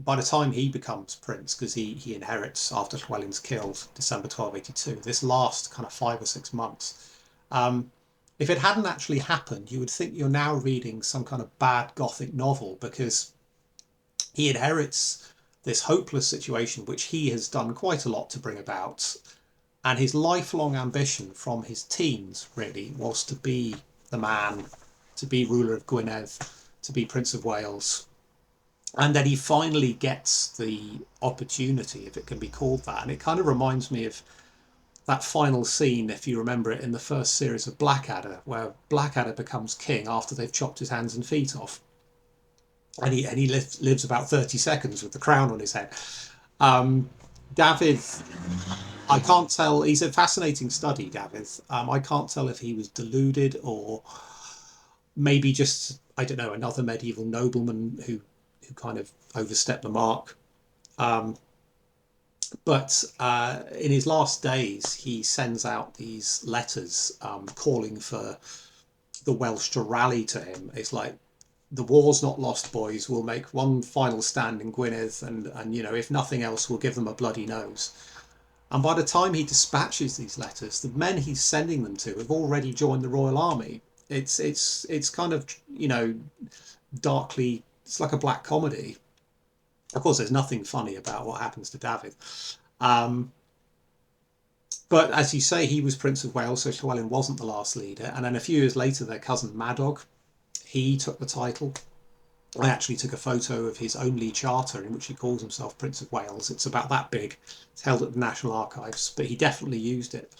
By the time he becomes prince, because he inherits after Llywelyn's killed, December 1282. This last kind of 5 or 6 months. If it hadn't actually happened, you would think you're now reading some kind of bad Gothic novel, because he inherits this hopeless situation, which he has done quite a lot to bring about. And his lifelong ambition from his teens, really, was to be the man, to be ruler of Gwynedd, to be Prince of Wales. And then he finally gets the opportunity, if it can be called that. And it kind of reminds me of that final scene, if you remember it, in the first series of Blackadder, where Blackadder becomes king after they've chopped his hands and feet off, and he lives about 30 seconds with the crown on his head. Um, David, I can't tell. He's a fascinating study, David. I can't tell if he was deluded or maybe just, I don't know, another medieval nobleman who kind of overstepped the mark. Um, but in his last days, he sends out these letters calling for the Welsh to rally to him. It's like, the war's not lost, boys. We'll make one final stand in Gwynedd, and if nothing else, we'll give them a bloody nose. And by the time he dispatches these letters, the men he's sending them to have already joined the Royal Army. It's kind of darkly. It's like a black comedy. Of course, there's nothing funny about what happens to David. Um, but as you say, he was Prince of Wales, so Llywelyn wasn't the last leader. And then a few years later, their cousin Madog, he took the title. I actually took a photo of his only charter in which he calls himself Prince of Wales. It's about that big. It's held at the National Archives, but he definitely used it.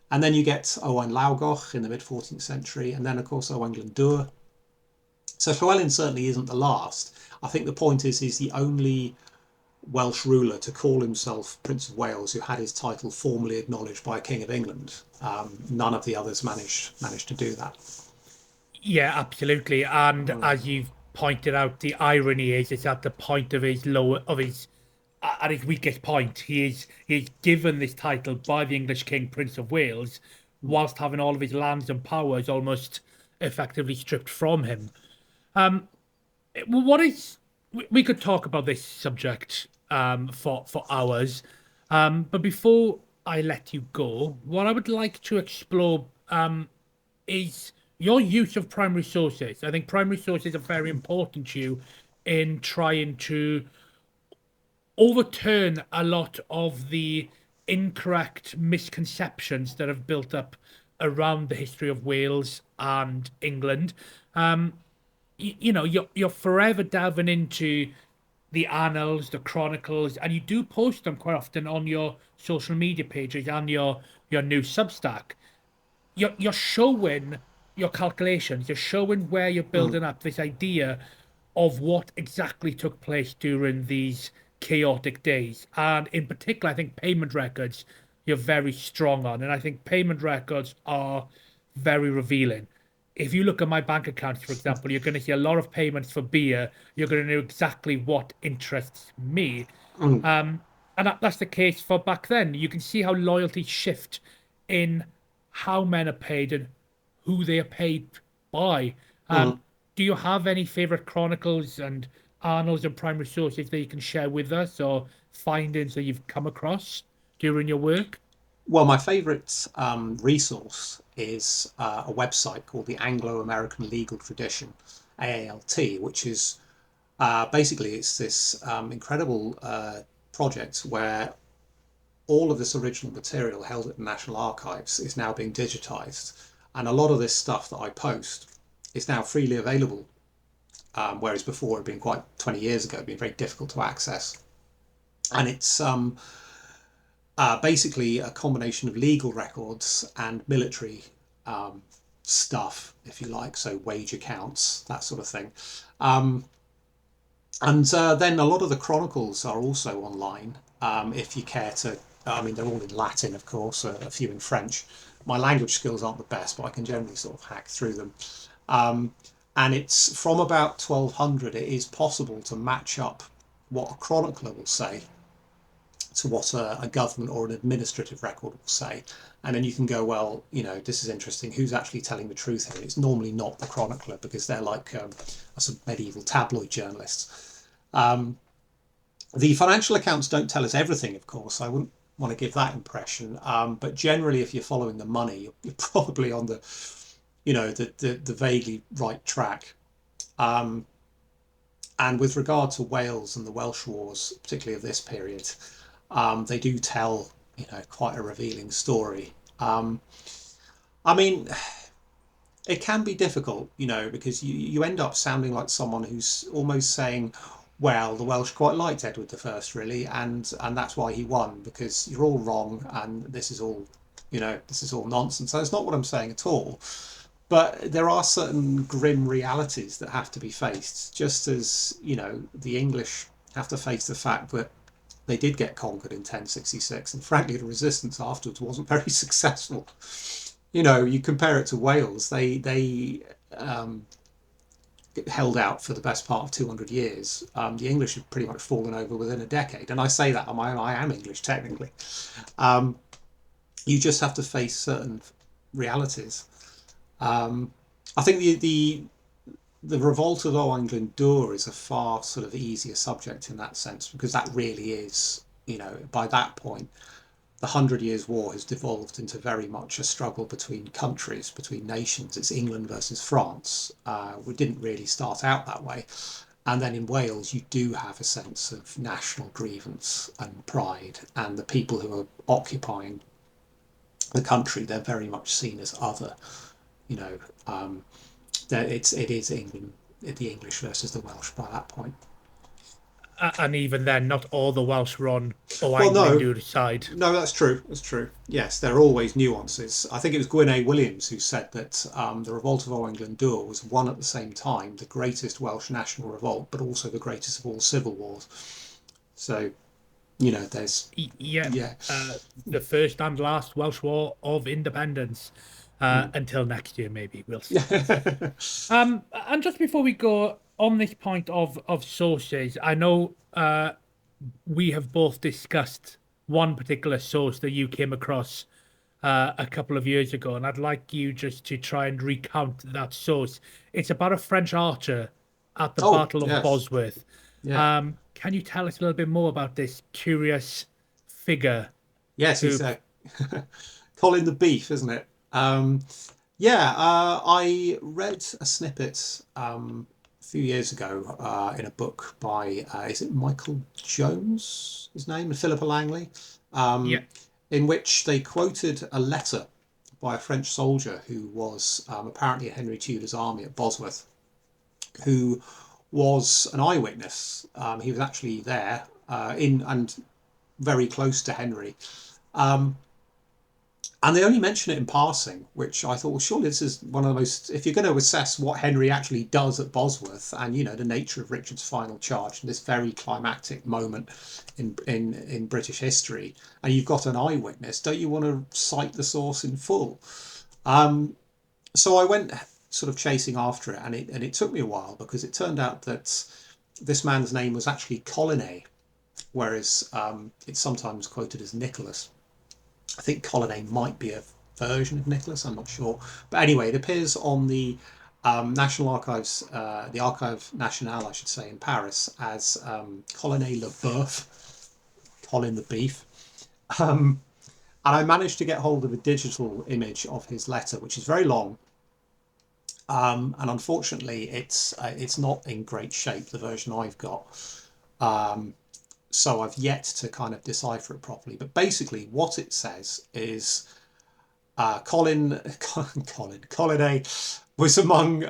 And then you get Owain Lawgoch in the mid 14th century, and then of course Owain Glyndŵr. So Llywelyn certainly isn't the last. I think the point is he's the only Welsh ruler to call himself Prince of Wales who had his title formally acknowledged by a King of England. None of the others managed to do that. Yeah, absolutely. And Mm, as you've pointed out, the irony is it's at the point of his lower of his at his weakest point. He is given this title by the English King, Prince of Wales, mm, whilst having all of his lands and powers almost effectively stripped from him. Um, what is we could talk about this subject for hours, but before I let you go, what I would like to explore is your use of primary sources. I think primary sources are very important to you in trying to overturn a lot of the incorrect misconceptions that have built up around the history of Wales and England. You're forever delving into the annals, the chronicles, and you do post them quite often on your social media pages and your new Substack. You're showing your calculations. You're showing where you're mm. building up this idea of what exactly took place during these chaotic days. And in particular, I think payment records you're very strong on. And I think payment records are very revealing. If you look at my bank accounts, for example, you're going to see a lot of payments for beer. You're going to know exactly what interests me. Mm, And that's the case for back then. You can see how loyalties shift in how men are paid and who they are paid by. mm. Do you have any favorite chronicles and annals and primary sources that you can share with us, or findings that you've come across during your work? Well, my favourite resource is a website called the Anglo-American Legal Tradition, AALT, which is basically it's this incredible project where all of this original material held at the National Archives is now being digitized, and a lot of this stuff that I post is now freely available, whereas before it had been quite 20 years ago, it'd been very difficult to access. And it's basically a combination of legal records and military stuff, if you like, so wage accounts, that sort of thing. Um, and then a lot of the chronicles are also online, if you care to. I mean, they're all in Latin, of course, a few in French. My language skills aren't the best, but I can generally sort of hack through them. Um, and it's from about 1200, it is possible to match up what a chronicler will say to what a government or an administrative record will say. And then you can go, well, this is interesting. Who's actually telling the truth here? It's normally not the chronicler because they're like some medieval tabloid journalists. The financial accounts don't tell us everything, of course. I wouldn't want to give that impression. But generally, if you're following the money, you're probably on the vaguely right track. Um, and with regard to Wales and the Welsh Wars, particularly of this period, they do tell quite a revealing story. I mean, it can be difficult, because you end up sounding like someone who's almost saying, well, the Welsh quite liked Edward the First, really, and that's why he won, because you're all wrong, and this is all this is all nonsense. That's not what I'm saying at all. But there are certain grim realities that have to be faced, just as, the English have to face the fact that they did get conquered in 1066, and frankly, the resistance afterwards wasn't very successful. You compare it to Wales, they held out for the best part of 200 years. The English have pretty much fallen over within a decade, and I say that on my own. I am English technically. Um, you just have to face certain realities. Um, I think the revolt of Old England Door is a far sort of easier subject in that sense, because that really is, by that point, the Hundred Years' War has devolved into very much a struggle between countries, between nations. It's England versus France. We didn't really start out that way. And then in Wales, you do have a sense of national grievance and pride, and the people who are occupying the country, they're very much seen as other. You know, um, it is England, the English versus the Welsh by that point. And even then, not all the Welsh were on Well, no, Owain side. no, that's true. That's true. Yes, there are always nuances. I think it was Gwyn A. Williams who said that the revolt of Owain Glyndŵr was one at the same time the greatest Welsh national revolt, but also the greatest of all civil wars. So, there's Yeah, yeah. the first and last Welsh War of Independence. Until next year, maybe we'll see. And just before we go on this point of sources, I know we have both discussed one particular source that you came across a couple of years ago, and I'd like you just to try and recount that source. It's about a French archer at the Oh, Battle of yes. Bosworth. Yeah. Can you tell us a little bit more about this curious figure Yes, who? he's Colin the Beef, isn't it? Yeah, I read a snippet a few years ago in a book by, is it Michael Jones, his name, and Philippa Langley, Yeah, in which they quoted a letter by a French soldier who was apparently in Henry Tudor's army at Bosworth, who was an eyewitness. He was actually there in and very close to Henry. Um, and they only mention it in passing, which I thought, well, surely this is one of the most, if you're going to assess what Henry actually does at Bosworth, and the nature of Richard's final charge, and this very climactic moment in British history, and you've got an eyewitness, don't you want to cite the source in full? So I went sort of chasing after it, and it took me a while, because it turned out that this man's name was actually Colin, whereas it's sometimes quoted as Nicholas. I think Colin might be a version of Nicholas, I'm not sure. But anyway, it appears on the National Archives, the Archive Nationale, I should say, in Paris, as Colin Le Boeuf, Colin the Beef. And I managed to get hold of a digital image of his letter, which is very long. And unfortunately, it's not in great shape, the version I've got. So I've yet to kind of decipher it properly. But basically, what it says is Colin A was among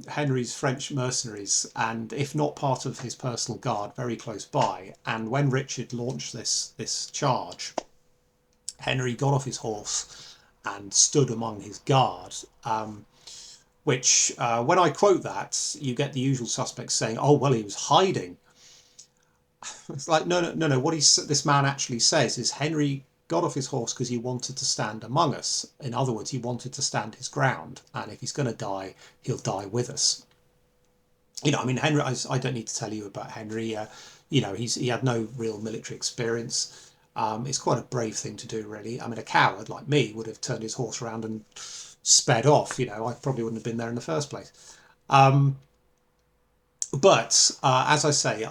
Henry's French mercenaries, and if not part of his personal guard, very close by. And when Richard launched this charge, Henry got off his horse and stood among his guard. Which, when I quote that, you get the usual suspects saying, "Oh well, he was hiding." It's like, no, no, no, no. What this man actually says is Henry got off his horse because he wanted to stand among us. In other words, he wanted to stand his ground, and if he's going to die, he'll die with us. I mean, Henry. I don't need to tell you about Henry. He had no real military experience. It's quite a brave thing to do, really. I mean, a coward like me would have turned his horse around and sped off. I probably wouldn't have been there in the first place. But as I say,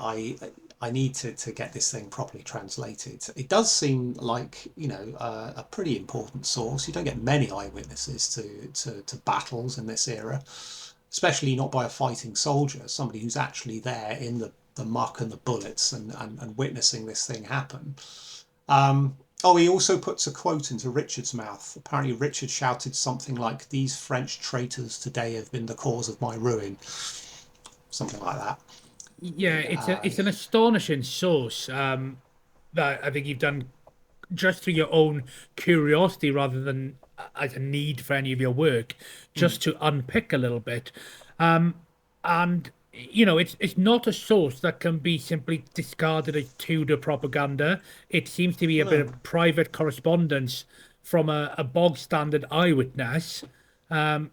I need to get this thing properly translated. It does seem like a pretty important source. You don't get many eyewitnesses to battles in this era, especially not by a fighting soldier, somebody who's actually there in the muck and the bullets and witnessing this thing happen. Oh, he also puts a quote into Richard's mouth. Apparently, Richard shouted something like, "These French traitors today have been the cause of my ruin." Something like that. yeah, it's an astonishing source that I think you've done just through your own curiosity rather than as a need for any of your work, just to unpick a little bit. And it's not a source that can be simply discarded as Tudor propaganda. It seems to be a bit of private correspondence from a bog standard eyewitness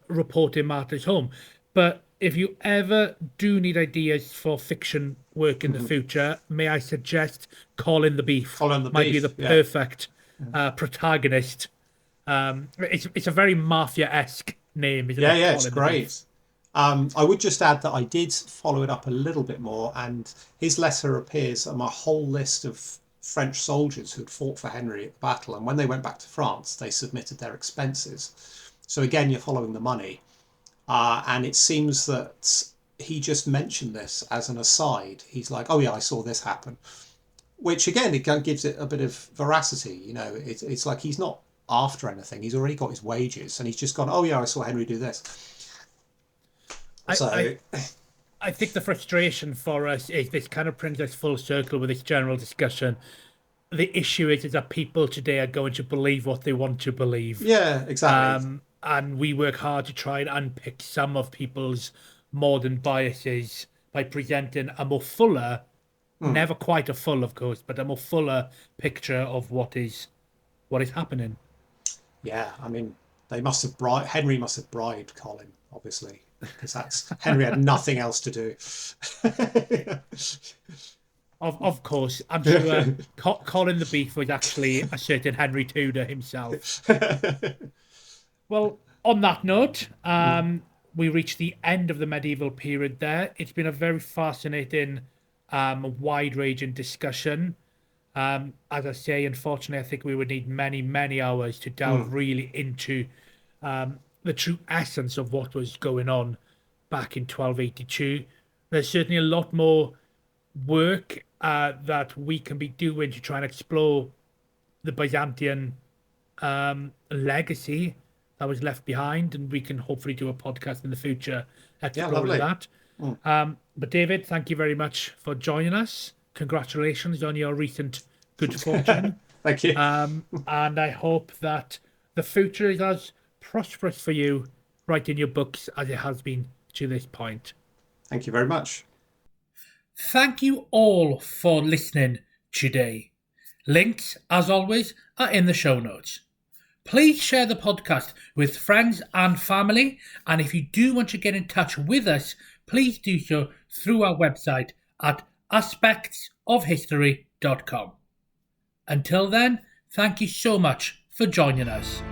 reporting matters home. But if you ever do need ideas for fiction work in the future, may I suggest Colin the Beef? Colin the Might be Beef, the yeah. perfect protagonist. It's a very mafia-esque name, isn't it? Yeah, it's Colin the Beef? great. I would just add that I did follow it up a little bit more, and his letter appears on a whole list of French soldiers who'd fought for Henry at the battle, and when they went back to France, they submitted their expenses. So again, you're following the money. And it seems that he just mentioned this as an aside. He's like, oh yeah, I saw this happen. Which again, it gives it a bit of veracity. It's like he's not after anything. He's already got his wages, and he's just gone, oh yeah, I saw Henry do this. I think the frustration for us is this kind of brings us full circle with this general discussion. The issue is that people today are going to believe what they want to believe. Yeah, exactly. And we work hard to try and unpick some of people's modern biases by presenting a more fuller, never quite a full, of course, but a more fuller picture of what is happening. Yeah, I mean, Henry must have bribed Colin, obviously, because Henry had nothing else to do. Of course, I'm sure Colin the Beef was actually a certain Henry Tudor himself. Well, on that note, we reached the end of the medieval period there. It's been a very fascinating, wide-ranging discussion. As I say, unfortunately, I think we would need many, many hours to delve really into the true essence of what was going on back in 1282. There's certainly a lot more work that we can be doing to try and explore the Byzantine legacy that was left behind, and we can hopefully do a podcast in the future exploring that. But David, thank you very much for joining us. Congratulations on your recent good fortune. Thank you. And I hope that the future is as prosperous for you writing your books as it has been to this point. Thank you very much. Thank you all for listening today. Links, as always, are in the show notes. Please share the podcast with friends and family, and if you do want to get in touch with us, please do so through our website at aspectsofhistory.com. Until then, thank you so much for joining us.